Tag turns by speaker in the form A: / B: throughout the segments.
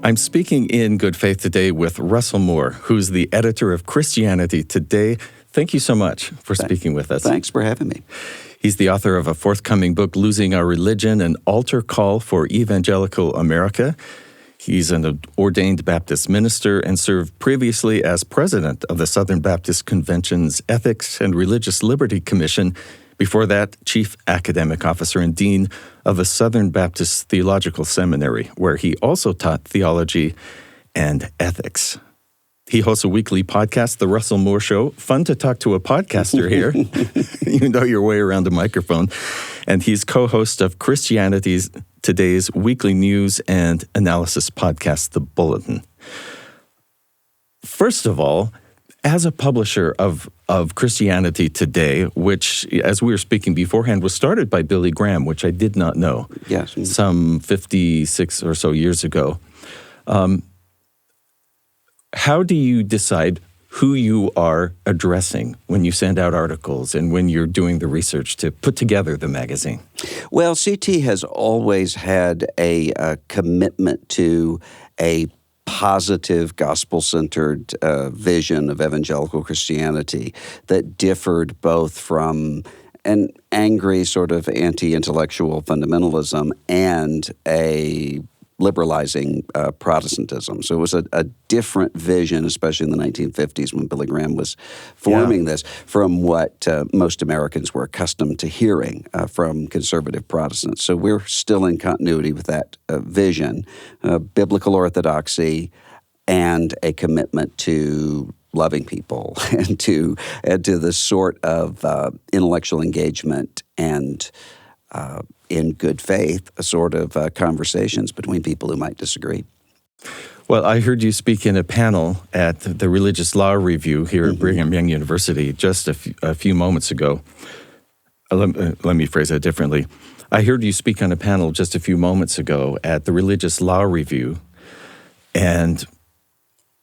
A: I'm speaking in good faith today with Russell Moore, who's the editor of Christianity Today. Thank you so much for speaking with us.
B: Thanks for having me.
A: He's the author of a forthcoming book, Losing Our Religion, an altar call for evangelical America. He's an ordained Baptist minister and served previously as president of the Southern Baptist Convention's Ethics and Religious Liberty Commission. Before that, chief academic officer and dean of the Southern Baptist Theological Seminary, where he also taught theology and ethics. He hosts a weekly podcast, The Russell Moore Show. Fun to talk to a podcaster here. You know your way around a microphone. And he's co-host of Christianity Today's weekly news and analysis podcast, The Bulletin. First of all, as a publisher of Christianity Today, which, as we were speaking beforehand, was started by Billy Graham, which I did not know,
B: yes,
A: some 56 or so years ago. How do you decide who you are addressing when you send out articles and when you're doing the research to put together the magazine?
B: Well, CT has always had a commitment to a positive, gospel-centered vision of evangelical Christianity that differed both from an angry sort of anti-intellectual fundamentalism and a liberalizing Protestantism. So it was a different vision, especially in the 1950s when Billy Graham was forming this, from what most Americans were accustomed to hearing from conservative Protestants. So we're still in continuity with that vision, biblical orthodoxy, and a commitment to loving people and to the sort of intellectual engagement and in good faith, a sort of conversations between people who might disagree.
A: Well, I heard you speak in a panel at the Religious Law Review here at Brigham Young University just a few moments ago. Let me phrase that differently. I heard you speak on a panel just a few moments ago at the Religious Law Review, and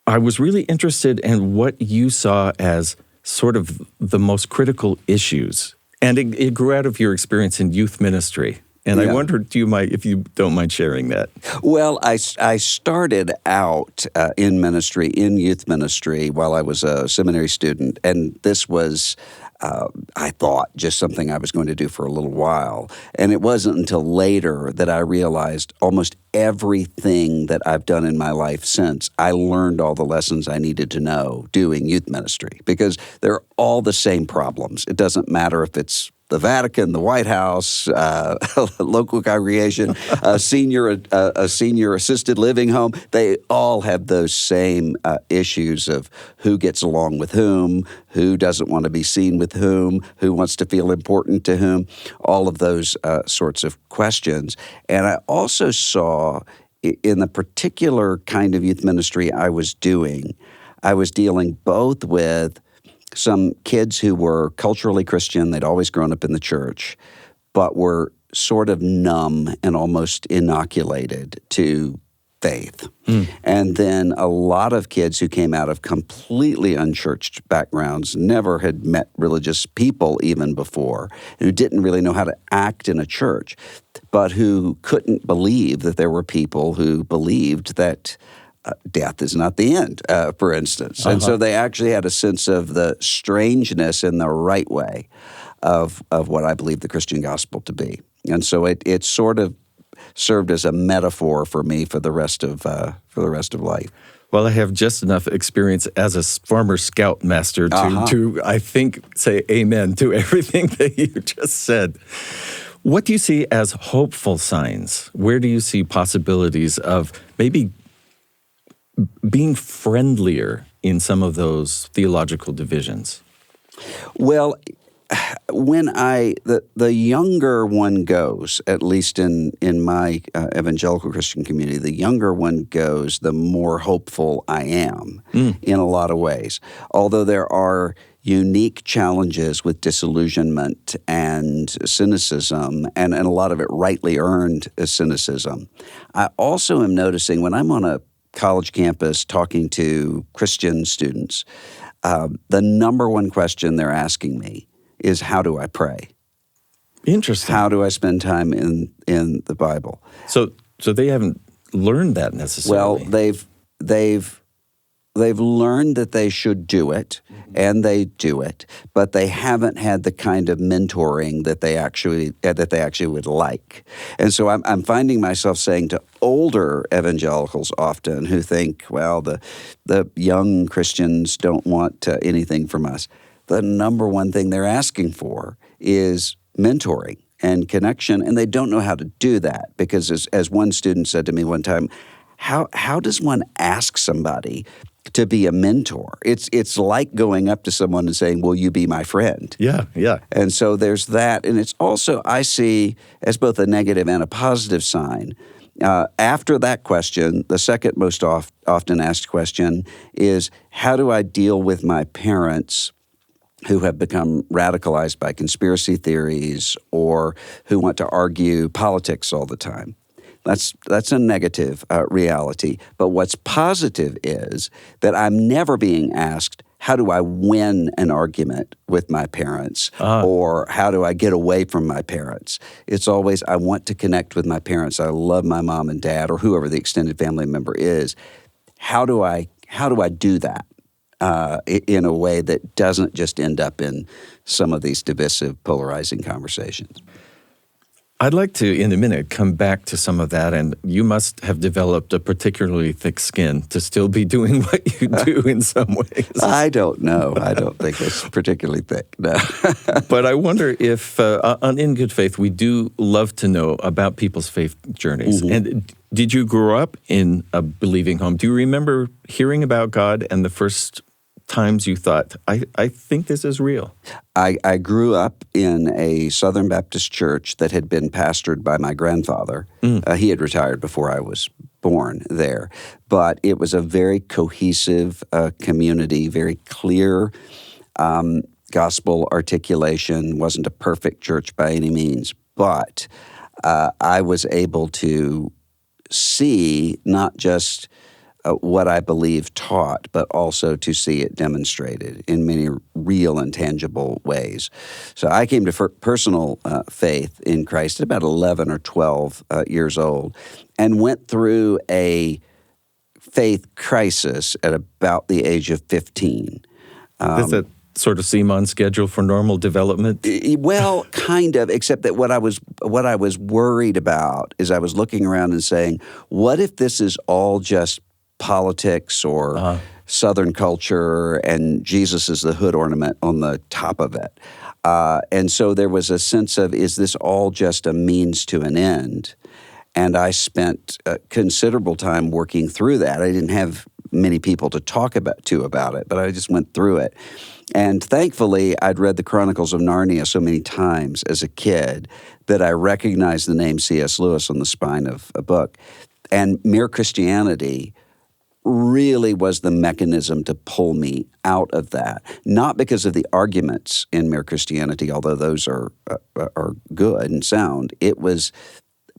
A: I was really interested in what you saw as sort of the most critical issues. And it grew out of your experience in youth ministry. And I wondered, if you don't mind sharing that?
B: Well, I started out in youth ministry, while I was a seminary student. And this was, I thought, just something I was going to do for a little while. And it wasn't until later that I realized almost everything that I've done in my life since, I learned all the lessons I needed to know doing youth ministry, because they're all the same problems. It doesn't matter if it's the Vatican, the White House, local congregation, a senior assisted living home. They all have those same issues of who gets along with whom, who doesn't want to be seen with whom, who wants to feel important to whom, all of those sorts of questions. And I also saw in the particular kind of youth ministry I was doing, I was dealing both with some kids who were culturally Christian, they'd always grown up in the church, but were sort of numb and almost inoculated to faith. And then a lot of kids who came out of completely unchurched backgrounds, never had met religious people even before, who didn't really know how to act in a church, but who couldn't believe that there were people who believed that death is not the end, for instance. And so they actually had a sense of the strangeness in the right way of what I believe the Christian gospel to be. And so it sort of served as a metaphor for me for the rest of life.
A: Well, I have just enough experience as a former scoutmaster to I think, say amen to everything that you just said. What do you see as hopeful signs? Where do you see possibilities of maybe being friendlier in some of those theological divisions?
B: Well, when the younger one goes, at least in my evangelical Christian community, the younger one goes, the more hopeful I am in a lot of ways. Although there are unique challenges with disillusionment and cynicism, and a lot of it rightly earned cynicism. I also am noticing when I'm on a college campus talking to Christian students, the number one question they're asking me is, how do I pray?
A: Interesting.
B: How do I spend time in the Bible?
A: So they haven't learned that
B: Well,
A: necessarily.
B: they've learned that they should do it, and they do it, but they haven't had the kind of mentoring that they actually would like. And so I'm finding myself saying to older evangelicals often who think, well, the young Christians don't want anything from us. The number one thing they're asking for is mentoring and connection, and they don't know how to do that because, as one student said to me one time, how does one ask somebody to be a mentor? It's like going up to someone and saying, "Will you be my friend?"
A: Yeah, yeah.
B: And so there's that, and it's also I see as both a negative and a positive sign. After that question, the second most often asked question is, how do I deal with my parents who have become radicalized by conspiracy theories or who want to argue politics all the time? That's a negative reality. But what's positive is that I'm never being asked, how do I win an argument with my parents? Or how do I get away from my parents? It's always, I want to connect with my parents. I love my mom and dad or whoever the extended family member is. How do I do that in a way that doesn't just end up in some of these divisive, polarizing conversations?
A: I'd like to, in a minute, come back to some of that, and you must have developed a particularly thick skin to still be doing what you do in some ways.
B: I don't know. I don't think it's particularly thick, no.
A: But I wonder if, on In Good Faith, we do love to know about people's faith journeys. Mm-hmm. And did you grow up in a believing home? Do you remember hearing about God and the first times you thought, I think this is real?
B: I grew up in a Southern Baptist church that had been pastored by my grandfather. He had retired before I was born there. But it was a very cohesive community, very clear gospel articulation. Wasn't a perfect church by any means. But I was able to see not just what I believe taught, but also to see it demonstrated in many real and tangible ways. So I came to personal faith in Christ at about 11 or 12 years old and went through a faith crisis at about the age of 15.
A: Is that sort of seem on schedule for normal development?
B: Well, kind of, except that what I was worried about is I was looking around and saying, what if this is all just politics or Southern culture, and Jesus is the hood ornament on the top of it. And so there was a sense of, is this all just a means to an end? And I spent considerable time working through that. I didn't have many people to talk about it, but I just went through it. And thankfully, I'd read the Chronicles of Narnia so many times as a kid that I recognized the name C.S. Lewis on the spine of a book. And Mere Christianity really was the mechanism to pull me out of that. Not because of the arguments in Mere Christianity, although those are good and sound. It was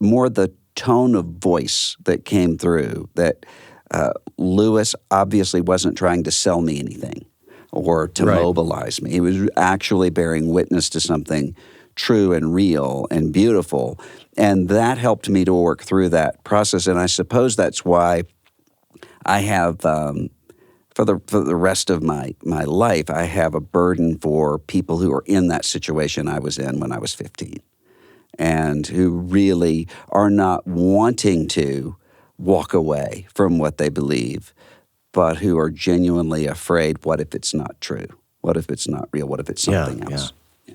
B: more the tone of voice that came through, that Lewis obviously wasn't trying to sell me anything or to mobilize me. He was actually bearing witness to something true and real and beautiful. And that helped me to work through that process. And I suppose that's why I have, for the rest of my life, I have a burden for people who are in that situation I was in when I was 15 and who really are not wanting to walk away from what they believe, but who are genuinely afraid, what if it's not true? What if it's not real? What if it's something else? Yeah.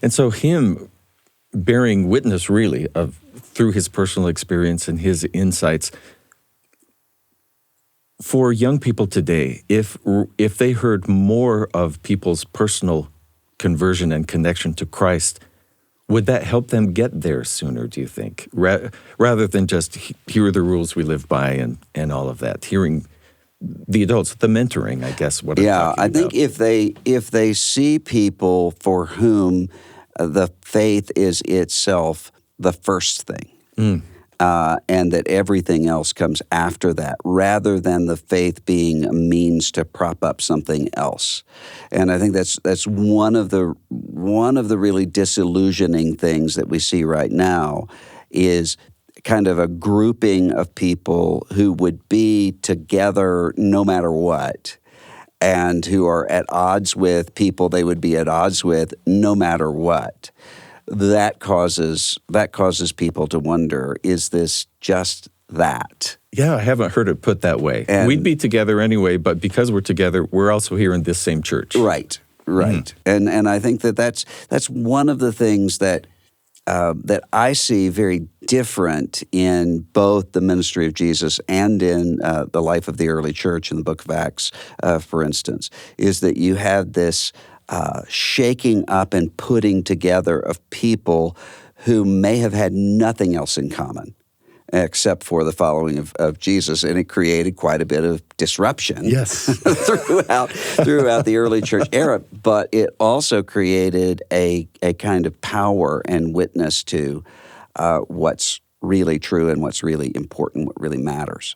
A: And so him bearing witness really through his personal experience and his insights, for young people today, if they heard more of people's personal conversion and connection to Christ, would that help them get there sooner, do you think? Rather than just here are the rules we live by and all of that, hearing the adults, the mentoring, I guess.
B: I think if they see people for whom the faith is itself the first thing, and that everything else comes after that, rather than the faith being a means to prop up something else. And I think that's one of the really disillusioning things that we see right now is kind of a grouping of people who would be together no matter what, and who are at odds with people they would be at odds with no matter what. That causes people to wonder, is this just that?
A: Yeah, I haven't heard it put that way.
B: And
A: we'd be together anyway, but because we're together, we're also here in this same church.
B: Right. And I think that's one of the things that I see very different in both the ministry of Jesus and in the life of the early church in the book of Acts, for instance, is that you have this shaking up and putting together of people who may have had nothing else in common except for the following of Jesus, and it created quite a bit of disruption throughout the early church era, but it also created a kind of power and witness to what's really true and what's really important, what really matters.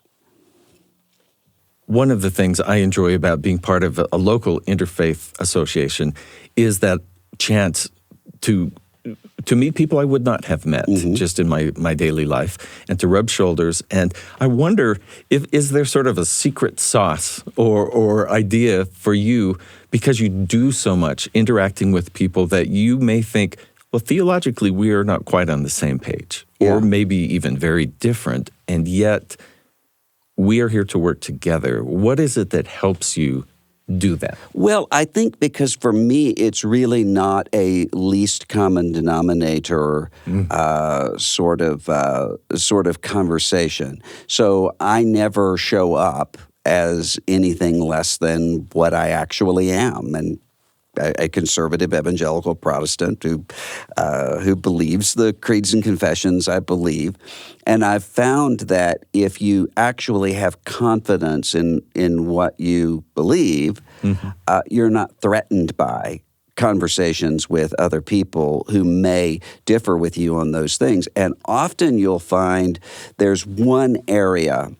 A: One of the things I enjoy about being part of a local interfaith association is that chance to meet people I would not have met just in my daily life, and to rub shoulders. And I wonder, is there sort of a secret sauce or idea for you, because you do so much interacting with people, that you may think, well, theologically, we are not quite on the same page, or maybe even very different, and yet we are here to work together. What is it that helps you do that? Well,
B: I think because for me, it's really not a least common denominator sort of conversation. So I never show up as anything less than what I actually am, and a conservative evangelical Protestant who believes the creeds and confessions I believe. And I've found that if you actually have confidence in what you believe, you're not threatened by conversations with other people who may differ with you on those things. And often you'll find there's one area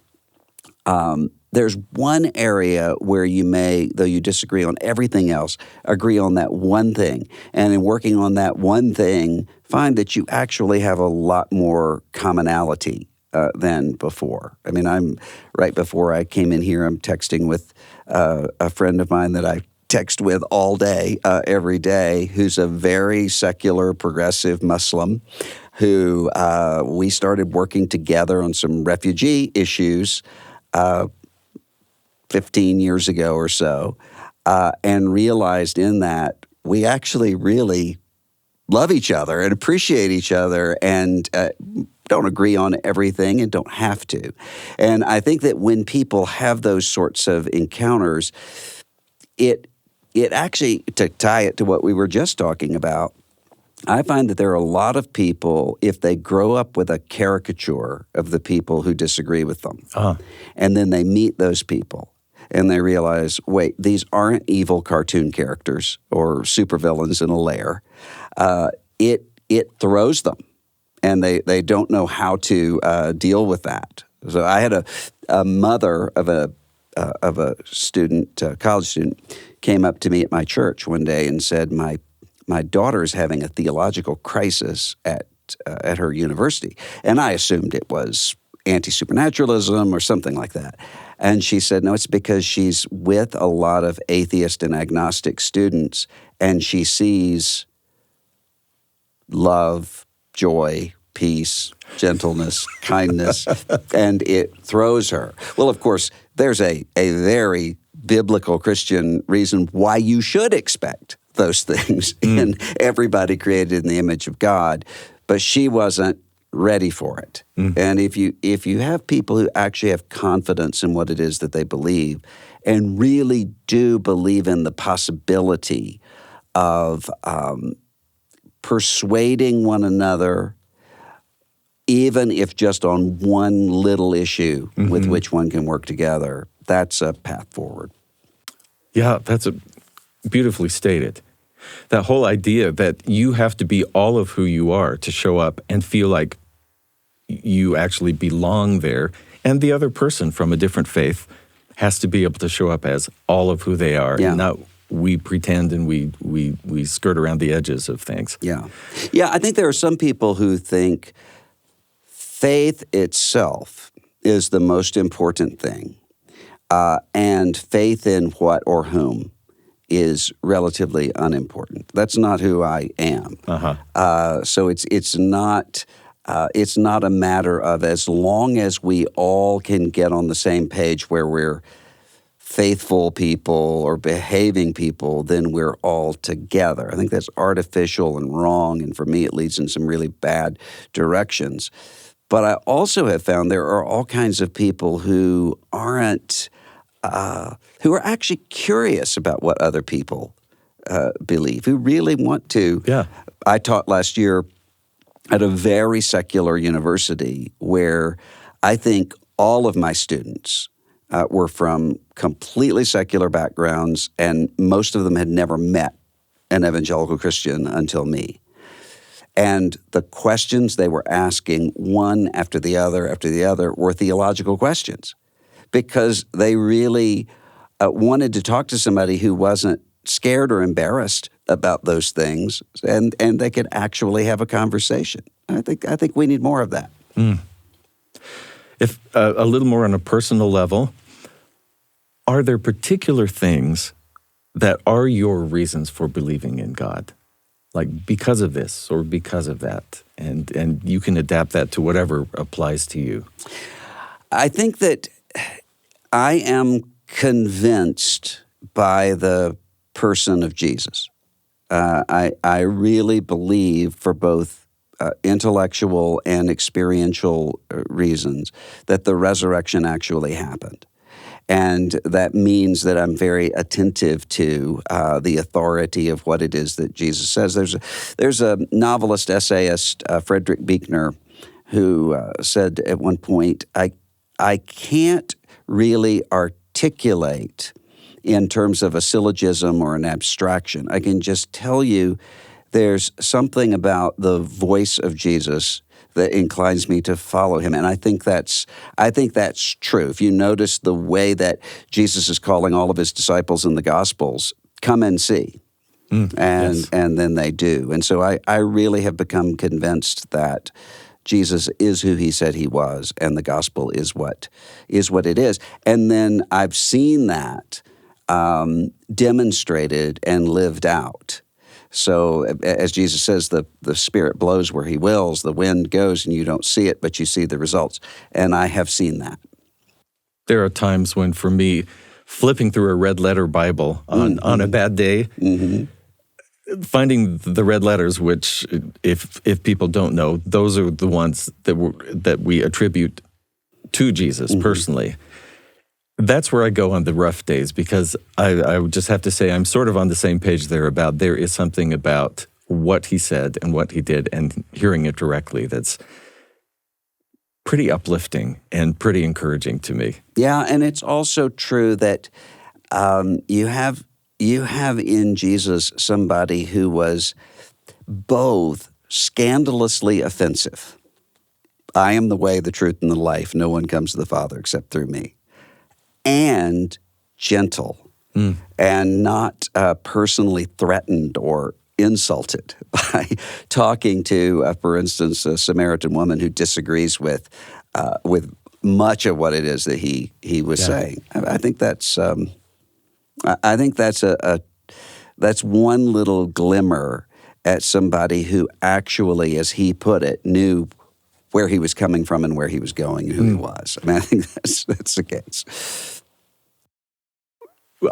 B: where you may, though you disagree on everything else, agree on that one thing. And in working on that one thing, find that you actually have a lot more commonality than before. I mean, right before I came in here, I'm texting with a friend of mine that I text with all day, every day, who's a very secular, progressive Muslim, who we started working together on some refugee issues 15 years ago or so, and realized in that we actually really love each other and appreciate each other, and don't agree on everything and don't have to. And I think that when people have those sorts of encounters, it actually, to tie it to what we were just talking about, I find that there are a lot of people, if they grow up with a caricature of the people who disagree with them, and then they meet those people, and they realize, wait, these aren't evil cartoon characters or supervillains in a lair. It throws them, and they don't know how to deal with that. So I had a mother of a student, college student, came up to me at my church one day and said, my daughter is having a theological crisis at her university, and I assumed it was anti-supernaturalism or something like that. And she said, no, it's because she's with a lot of atheist and agnostic students, and she sees love, joy, peace, gentleness, kindness, and it throws her. Well, of course, there's a very biblical Christian reason why you should expect those things in everybody created in the image of God, but she wasn't ready for it. And if you have people who actually have confidence in what it is that they believe, and really do believe in the possibility of persuading one another, even if just on one little issue with which one can work together, that's a path forward.
A: Yeah, that's beautifully stated. That whole idea that you have to be all of who you are to show up and feel like you actually belong there, and the other person from a different faith has to be able to show up as all of who they are, and not we pretend and we skirt around the edges of things.
B: Yeah, I think there are some people who think faith itself is the most important thing, and faith in what or whom is relatively unimportant. That's not who I am. So it's not a matter of, as long as we all can get on the same page where we're faithful people or behaving people, then we're all together. I think that's artificial and wrong, and for me it leads in some really bad directions. But I also have found there are all kinds of people who aren't, who are actually curious about what other people believe, who really want to.
A: Yeah.
B: I taught last year at a very secular university where I think all of my students were from completely secular backgrounds, and most of them had never met an evangelical Christian until me. And the questions they were asking, one after the other, were theological questions, because they really wanted to talk to somebody who wasn't scared or embarrassed about those things, and they could actually have a conversation. I think we need more of that.
A: If a little more on a personal level, are there particular things that are your reasons for believing in God? Like because of this or because of that, and you can adapt that to whatever applies to you.
B: I think that I am convinced by the person of Jesus. I really believe, for both intellectual and experiential reasons, that the resurrection actually happened. And that means that I'm very attentive to the authority of what it is that Jesus says. There's a novelist, essayist, Frederick Buechner, who said at one point, I can't really articulate in terms of a syllogism or an abstraction. I can just tell you there's something about the voice of Jesus that inclines me to follow him. And I think that's true. If you notice the way that Jesus is calling all of his disciples in the Gospels, come and see. And then they do. And so I really have become convinced that Jesus is who he said he was, and the gospel is what it is. And then I've seen that demonstrated and lived out. So as Jesus says, the Spirit blows where he wills, the wind goes and you don't see it, but you see the results. And I have seen that.
A: There are times when, for me, flipping through a red letter Bible on a bad day, finding the red letters, which if people don't know, those are the ones that we attribute to Jesus personally. That's where I go on the rough days, because I would just have to say I'm sort of on the same page there is something about what he said and what he did, and hearing it directly that's pretty uplifting and pretty encouraging to me.
B: Yeah, and it's also true that you have in Jesus somebody who was both scandalously offensive. I am the way, the truth, and the life. No one comes to the Father except through me. And gentle, and not personally threatened or insulted by talking to, for instance, a Samaritan woman who disagrees with much of what it is that he was saying. I think that's that's one little glimmer at somebody who actually, as he put it, knew where he was coming from and where he was going and who he was. I mean, I think that's the case.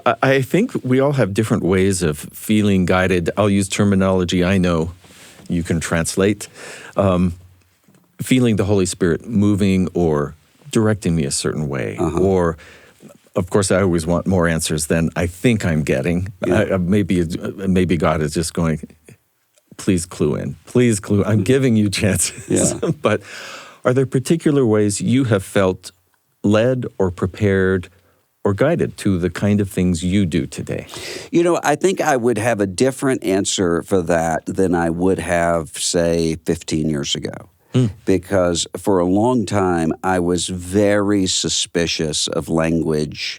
A: I think we all have different ways of feeling guided. I'll use terminology I know you can translate. Feeling the Holy Spirit moving or directing me a certain way. Or, of course, I always want more answers than I think I'm getting. Yeah. Maybe God is just going, please clue in. Please clue. I'm giving you chances. Yeah. But are there particular ways you have felt led or prepared or guided to the kind of things you do today?
B: You know, I think I would have a different answer for that than I would have, say, 15 years ago. Because for a long time, I was very suspicious of language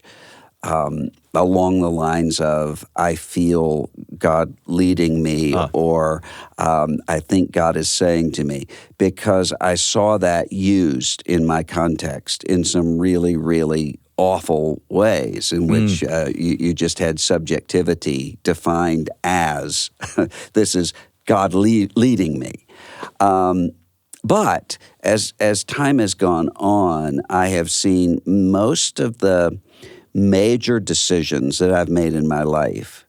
B: along the lines of, I feel God leading me or I think God is saying to me, because I saw that used in my context in some really, really awful ways in which you just had subjectivity defined as this is God leading me. But as time has gone on, I have seen most of the major decisions that I've made in my life,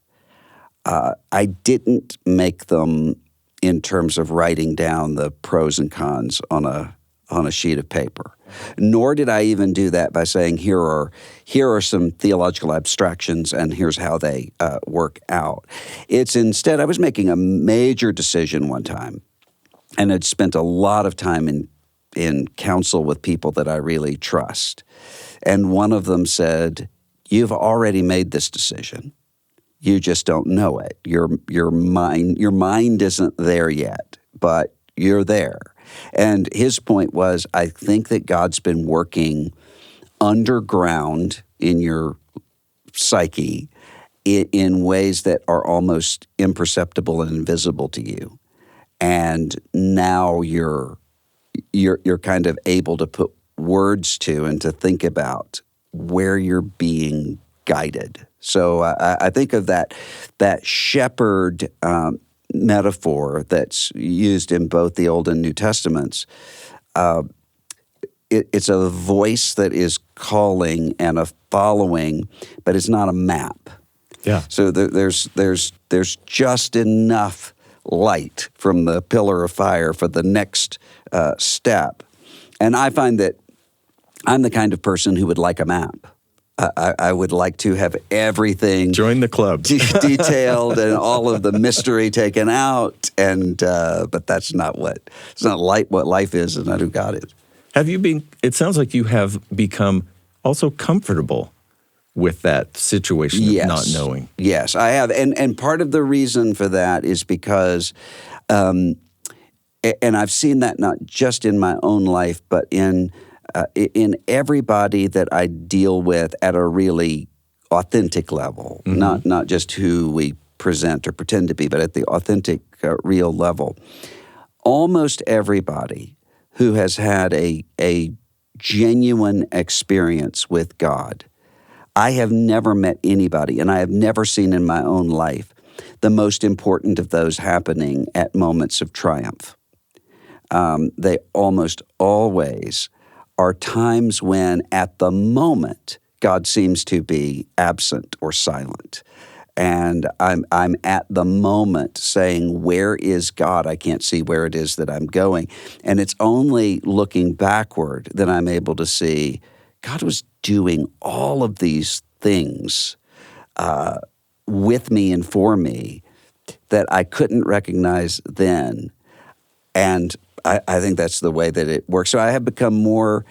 B: I didn't make them in terms of writing down the pros and cons on a sheet of paper. Nor did I even do that by saying, here are some theological abstractions and here's how they work out. It's instead, I was making a major decision one time and had spent a lot of time in counsel with people that I really trust. And one of them said, you've already made this decision. You just don't know it. Your mind isn't there yet, but you're there. And his point was, I think that God's been working underground in your psyche in ways that are almost imperceptible and invisible to you. And now you're kind of able to put words to and to think about where you're being guided. So I think of that shepherd metaphor that's used in both the Old and New Testaments. It's a voice that is calling and a following, but it's not a map.
A: Yeah.
B: So there's just enough light from the pillar of fire for the next step. And I find that I'm the kind of person who would like a map. I would like to have everything
A: join the club
B: detailed and all of the mystery taken out, and but that's not what life is, and not who God is.
A: Have you been? It sounds like you have become also comfortable with that situation of not knowing.
B: Yes, I have, and part of the reason for that is because, and I've seen that not just in my own life, but in everybody that I deal with at a really authentic level, not just who we present or pretend to be, but at the authentic, real level. Almost everybody who has had a genuine experience with God, I have never met anybody, and I have never seen in my own life the most important of those happening at moments of triumph. They almost always are times when, at the moment, God seems to be absent or silent. And I'm at the moment saying, where is God? I can't see where it is that I'm going. And it's only looking backward that I'm able to see God was doing all of these things with me and for me that I couldn't recognize then. And I think that's the way that it works. So I've become more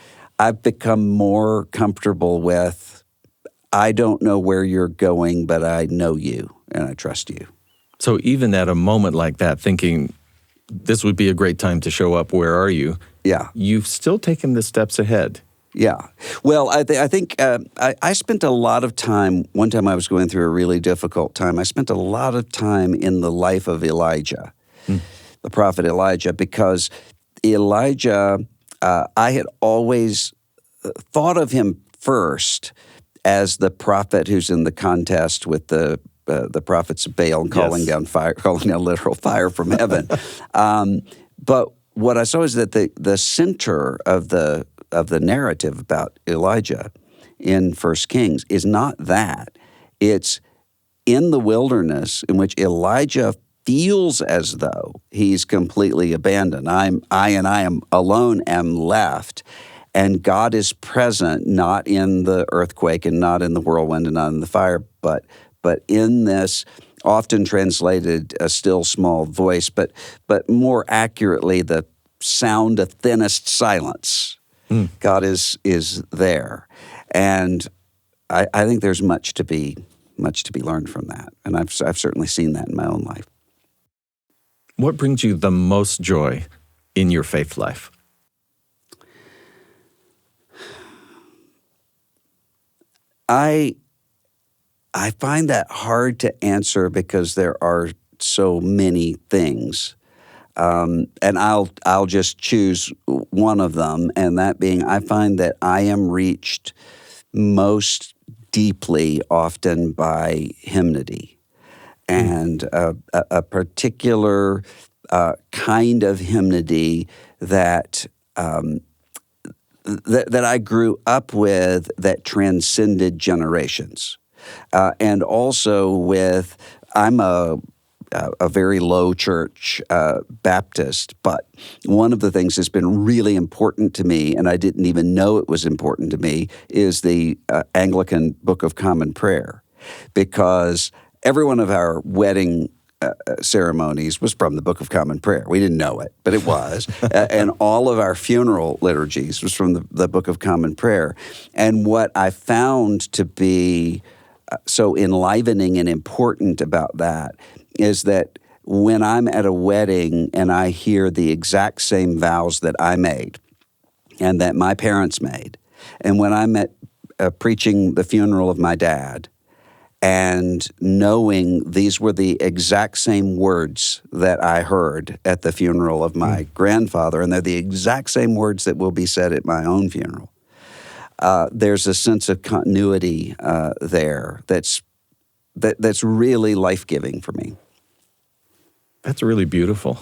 B: comfortable with, I don't know where you're going, but I know you and I trust you.
A: So even at a moment like that, thinking this would be a great time to show up, where are you?
B: Yeah.
A: You've still taken the steps ahead.
B: Yeah. Well, I think I spent a lot of time, one time I was going through a really difficult time, I spent a lot of time in the life of Elijah, the prophet Elijah, because Elijah, I had always thought of him first as the prophet who's in the contest with the prophets of Baal and calling down literal fire from heaven. But what I saw is that the center of the narrative about Elijah in 1 Kings is not that. It's in the wilderness in which Elijah feels as though he's completely abandoned. I am alone, am left. And God is present, not in the earthquake and not in the whirlwind and not in the fire, but in this, often translated a still small voice, but more accurately, the sound of thinnest silence. God is there. And I think there's much to be learned from that. And I've certainly seen that in my own life.
A: What brings you the most joy in your faith life? I
B: I find that hard to answer because there are so many things. And I'll just choose one of them, and that being, I find that I am reached most deeply often by hymnody, and a particular kind of hymnody that that I grew up with that transcended generations, and also with I'm a very low church Baptist, but one of the things that's been really important to me, and I didn't even know it was important to me, is the Anglican Book of Common Prayer, because every one of our wedding ceremonies was from the Book of Common Prayer. We didn't know it, but it was. And all of our funeral liturgies was from the Book of Common Prayer. And what I found to be so enlivening and important about that is that when I'm at a wedding and I hear the exact same vows that I made and that my parents made, and when I'm at preaching the funeral of my dad and knowing these were the exact same words that I heard at the funeral of my grandfather, and they're the exact same words that will be said at my own funeral, there's a sense of continuity there that's really life-giving for me.
A: That's really beautiful.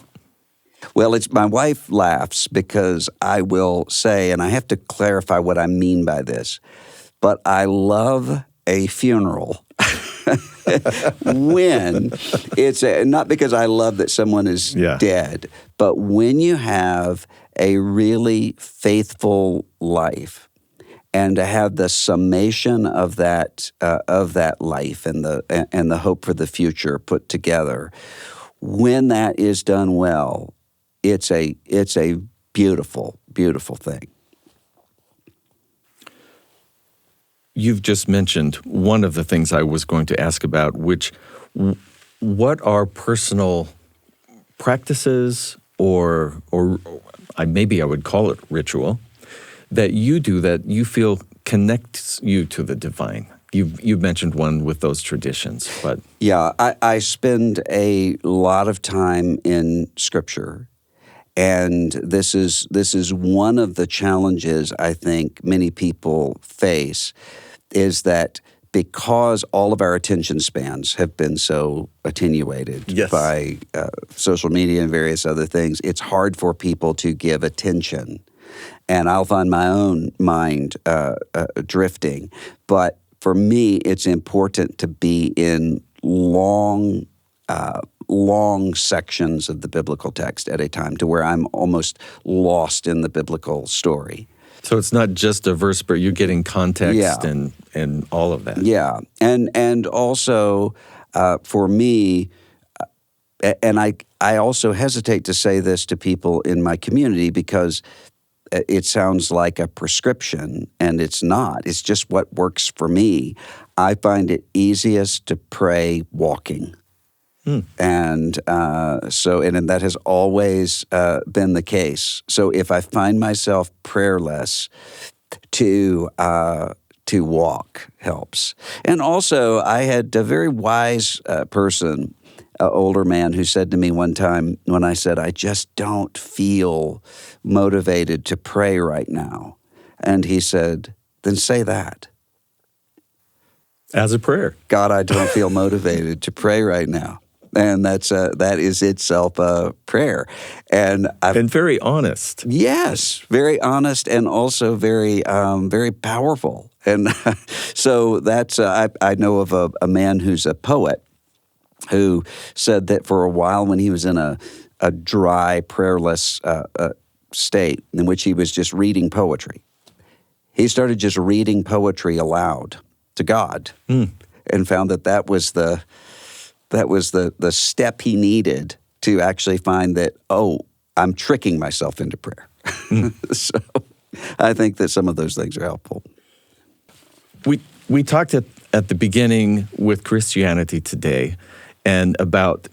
B: Well, my wife laughs because I will say, and I have to clarify what I mean by this, but I love a funeral when it's not because I love that someone is dead, but when you have a really faithful life, and to have the summation of that life and the hope for the future put together, when that is done well, it's a beautiful, beautiful thing.
A: You've just mentioned one of the things I was going to ask about, which what are personal practices or maybe I would call it ritual that you do that you feel connects you to the divine? You've mentioned one with those traditions, but...
B: Yeah, I spend a lot of time in Scripture, and this is one of the challenges I think many people face, is that because all of our attention spans have been so attenuated by social media and various other things, it's hard for people to give attention. And I'll find my own mind drifting. But for me, it's important to be in long sections of the biblical text at a time to where I'm almost lost in the biblical story.
A: So it's not just a verse, but you're getting context and all of that.
B: Yeah. And also for me, and I also hesitate to say this to people in my community because it sounds like a prescription, and it's not. It's just what works for me. I find it easiest to pray walking. And that has always been the case. So if I find myself prayerless, to walk helps. And also, I had a very wise person, an older man, who said to me one time when I said, I just don't feel motivated to pray right now. And he said, then say that.
A: As a prayer.
B: God, I don't feel motivated to pray right now. And that is itself a prayer. And
A: very honest.
B: Yes, very honest, and also very very powerful. And so that's I know of a man who's a poet who said that for a while when he was in a dry, prayerless state in which he was just reading poetry, he started just reading poetry aloud to God, and found that was the step he needed to actually find that, I'm tricking myself into prayer. So I think that some of those things are helpful.
A: We talked at the beginning with Christianity Today and about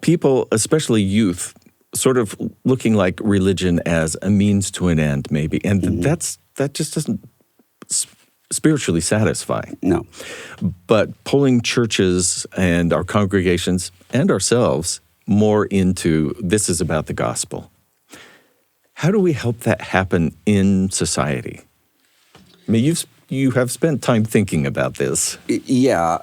A: people, especially youth, sort of looking like religion as a means to an end, maybe. And that just doesn't spiritually satisfying.
B: No.
A: But pulling churches and our congregations and ourselves more into this is about the gospel. How do we help that happen in society? I mean, you have spent time thinking about this.
B: Yeah,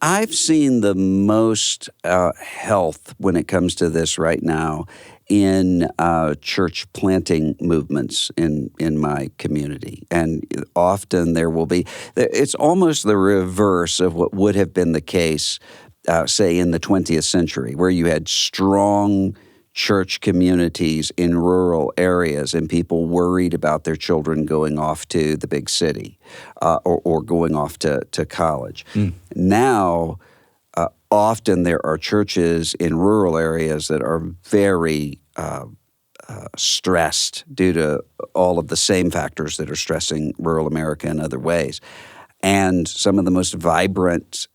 B: I've seen the most health when it comes to this right now in church planting movements in my community. And often there will be, it's almost the reverse of what would have been the case, say, in the 20th century, where you had strong church communities in rural areas and people worried about their children going off to the big city or going off to college. Now, often there are churches in rural areas that are very stressed due to all of the same factors that are stressing rural America in other ways. And some of the most vibrant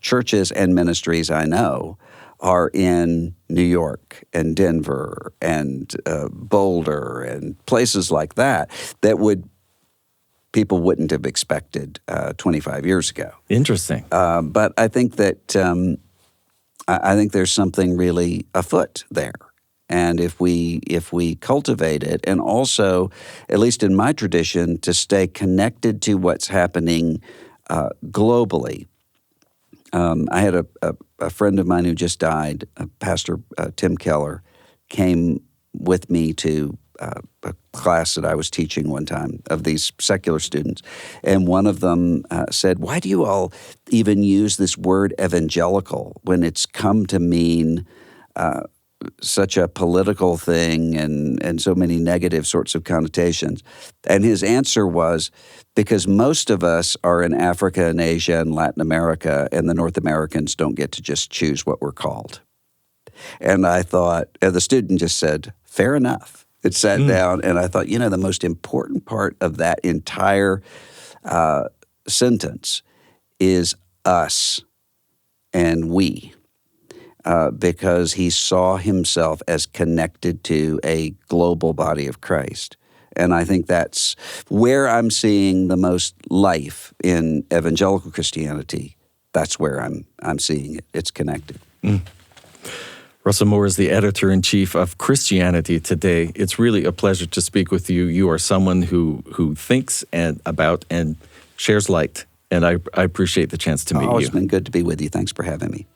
B: churches and ministries I know are in New York and Denver and Boulder and places like that people wouldn't have expected 25 years ago.
A: Interesting.
B: But I think that I think there's something really afoot there. And if we cultivate it, and also, at least in my tradition, to stay connected to what's happening globally. I had a friend of mine who just died, Pastor Tim Keller, came with me to a class that I was teaching one time of these secular students. And one of them said, "Why do you all even use this word evangelical when it's come to mean such a political thing and so many negative sorts of connotations?" And his answer was, because most of us are in Africa and Asia and Latin America, and the North Americans don't get to just choose what we're called. And I thought, and the student just said, "Fair enough." It sat down, and I thought, the most important part of that entire sentence is us and we. Because he saw himself as connected to a global body of Christ. And I think that's where I'm seeing the most life in evangelical Christianity. That's where I'm seeing it. It's connected.
A: Russell Moore is the editor-in-chief of Christianity Today. It's really a pleasure to speak with you. You are someone who thinks about and shares light, and I appreciate the chance to meet you.
B: It's been good to be with you. Thanks for having me.